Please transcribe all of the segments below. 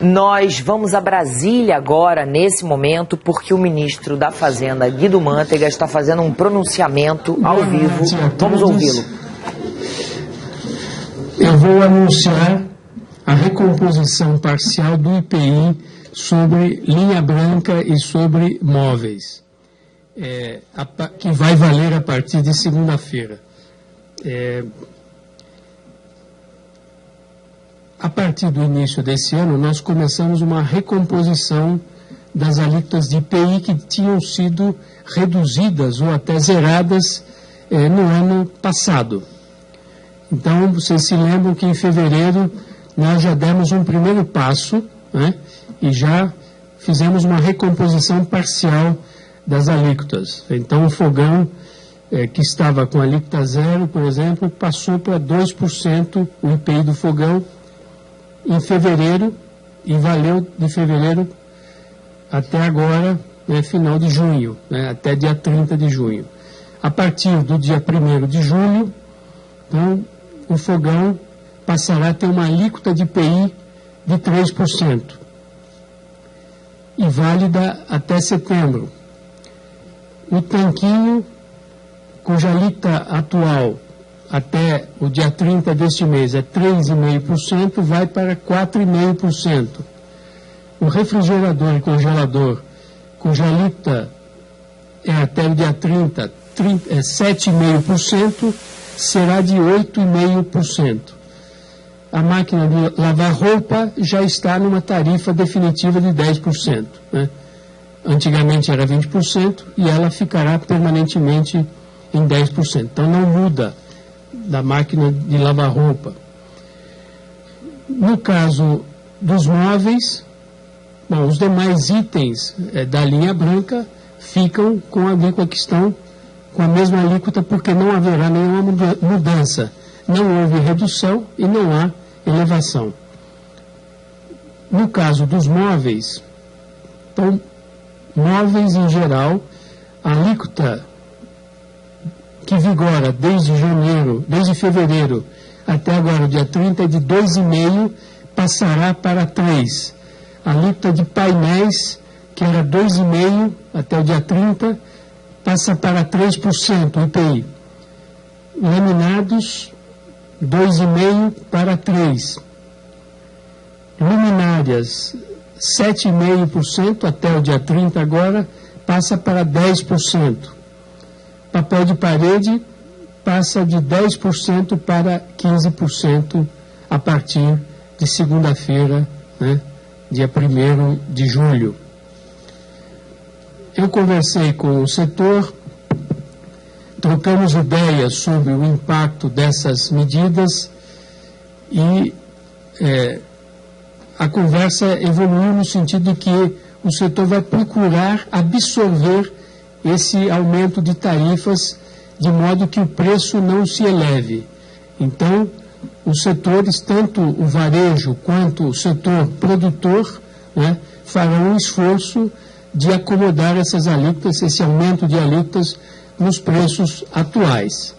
Nós vamos a Brasília agora, nesse momento, porque o ministro da Fazenda, Guido Mantega, está fazendo um pronunciamento ao vivo. Vamos ouvi-lo. Eu vou anunciar a recomposição parcial do IPI sobre linha branca e sobre móveis, que vai valer a partir de segunda-feira. A partir do início desse ano, nós começamos uma recomposição das alíquotas de IPI que tinham sido reduzidas ou até zeradas no ano passado. Então, vocês se lembram que em fevereiro nós já demos um primeiro passo, né, e já fizemos uma recomposição parcial das alíquotas. Então, o fogão que estava com alíquota zero, por exemplo, passou para 2% o IPI do fogão em fevereiro, e valeu de fevereiro até agora, final de junho, até dia 30 de junho. A partir do dia 1º de julho, então, o fogão passará a ter uma alíquota de IPI de 3%, e válida até setembro. O tanquinho, cuja alíquota atual até o dia 30 deste mês é 3,5%, vai para 4,5%. O refrigerador e congelador, cuja alíquota é até o dia 30, 7,5%, será de 8,5%. A máquina de lavar roupa já está numa tarifa definitiva de 10%. Antigamente era 20% e ela ficará permanentemente em 10%. Então não muda da máquina de lavar roupa. No caso dos móveis, os demais itens da linha branca ficam com a alíquota que estão com a mesma alíquota, porque não haverá nenhuma mudança. Não houve redução e não há elevação. No caso dos móveis, então, móveis em geral, a alíquota que vigora desde fevereiro até agora, dia 30, é de 2,5%, passará para 3%. A alíquota de painéis, que era 2,5% até o dia 30, passa para 3% o IPI. Laminados, 2,5% para 3%. Luminárias, 7,5% até o dia 30 agora, passa para 10%. Papel de parede passa de 10% para 15% a partir de segunda-feira, dia 1º de julho. Eu conversei com o setor, trocamos ideias sobre o impacto dessas medidas e a conversa evoluiu no sentido de que o setor vai procurar absorver esse aumento de tarifas de modo que o preço não se eleve. Então, os setores, tanto o varejo quanto o setor produtor, farão um esforço de acomodar essas alíquotas, esse aumento de alíquotas nos preços atuais,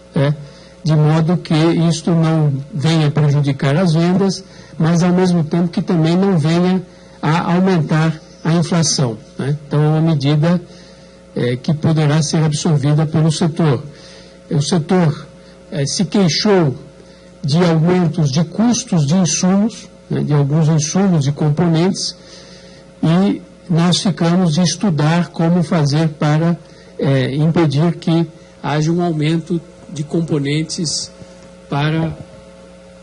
de modo que isto não venha prejudicar as vendas, mas ao mesmo tempo que também não venha a aumentar a inflação. Então, é uma medida que poderá ser absorvida pelo setor. O setor se queixou de aumentos de custos de insumos, de alguns insumos e componentes, e nós ficamos de estudar como fazer para impedir que haja um aumento de componentes para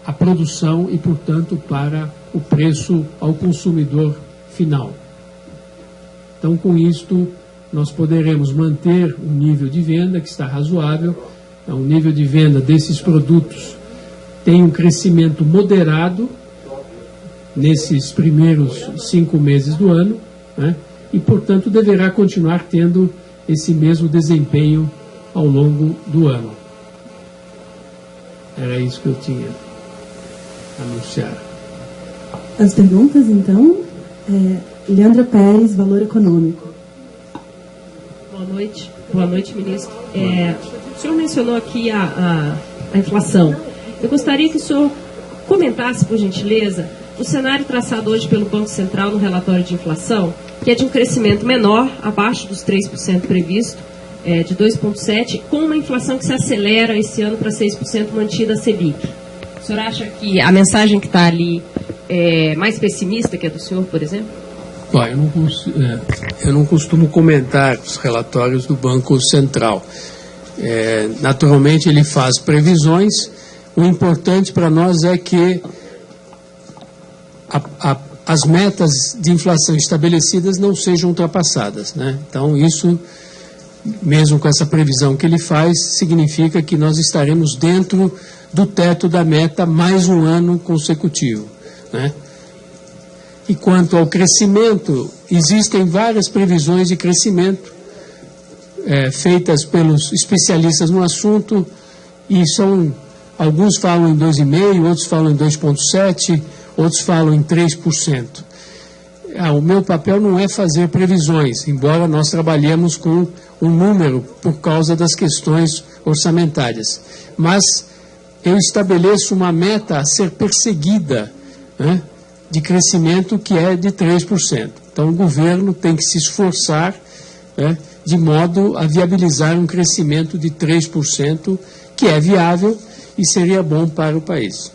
a produção e, portanto, para o preço ao consumidor final. Então, com isto, nós poderemos manter um nível de venda que está razoável. O nível de venda desses produtos tem um crescimento moderado nesses primeiros 5 meses do ano, e, portanto, deverá continuar tendo esse mesmo desempenho ao longo do ano. Era isso que eu tinha a anunciar. As perguntas, então. Leandra Pérez, Valor Econômico. Boa noite, ministro. O senhor mencionou aqui a inflação. Eu gostaria que o senhor comentasse, por gentileza, o cenário traçado hoje pelo Banco Central no relatório de inflação, que é de um crescimento menor, abaixo dos 3% previsto, de 2,7%, com uma inflação que se acelera esse ano para 6% mantida a Selic. O senhor acha que a mensagem que está ali é mais pessimista que a do senhor, por exemplo? Bom, eu não costumo comentar os relatórios do Banco Central. Naturalmente, ele faz previsões. O importante para nós é que as metas de inflação estabelecidas não sejam ultrapassadas, né? Então, isso, mesmo com essa previsão que ele faz, significa que nós estaremos dentro do teto da meta mais um ano consecutivo, né? E quanto ao crescimento, existem várias previsões de crescimento feitas pelos especialistas no assunto, e alguns falam em 2,5%, outros falam em 2,7%, outros falam em 3%. O meu papel não é fazer previsões, embora nós trabalhemos com um número por causa das questões orçamentárias. Mas eu estabeleço uma meta a ser perseguida, né, de crescimento que é de 3%. Então o governo tem que se esforçar, né, de modo a viabilizar um crescimento de 3%, que é viável e seria bom para o país.